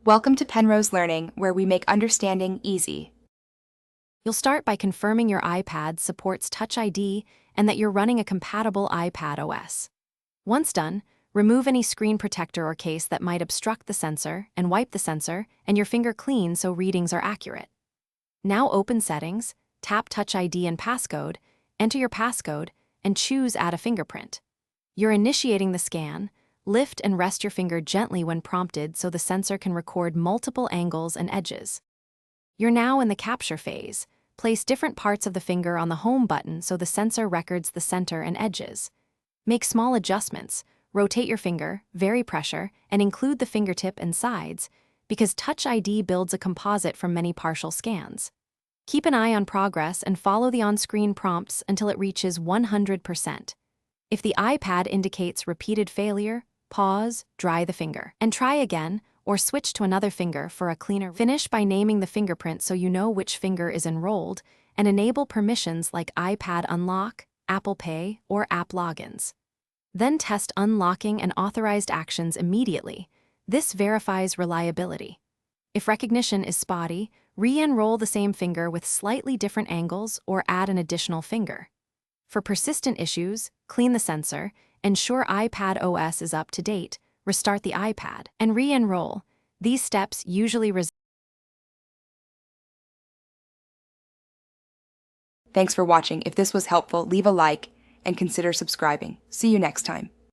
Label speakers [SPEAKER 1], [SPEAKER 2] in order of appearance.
[SPEAKER 1] Welcome to Penrose Learning, where we make understanding easy.
[SPEAKER 2] You'll start by confirming your iPad supports Touch ID and that you're running a compatible iPad OS. Once done, remove any screen protector or case that might obstruct the sensor and wipe the sensor and your finger clean so readings are accurate. Now open Settings, tap Touch ID and passcode, enter your passcode, and choose Add a Fingerprint. You're initiating the scan. Lift and rest your finger gently when prompted so the sensor can record multiple angles and edges. You're now in the capture phase. Place different parts of the finger on the home button so the sensor records the center and edges. Make small adjustments. Rotate your finger, vary pressure, and include the fingertip and sides, because Touch ID builds a composite from many partial scans. Keep an eye on progress and follow the on-screen prompts until it reaches 100%. If the iPad indicates repeated failure, pause, dry the finger, and try again, or switch to another finger for a cleaner. Finish by naming the fingerprint so you know which finger is enrolled, and enable permissions like iPad Unlock, Apple Pay, or app logins. Then test unlocking and authorized actions immediately. This verifies reliability. If recognition is spotty, re-enroll the same finger with slightly different angles or add an additional finger. For persistent issues, clean the sensor, ensure iPad OS is up to date, restart the iPad, and re-enroll. These steps usually result.
[SPEAKER 1] Thanks for watching. If this was helpful, leave a like and consider subscribing. See you next time.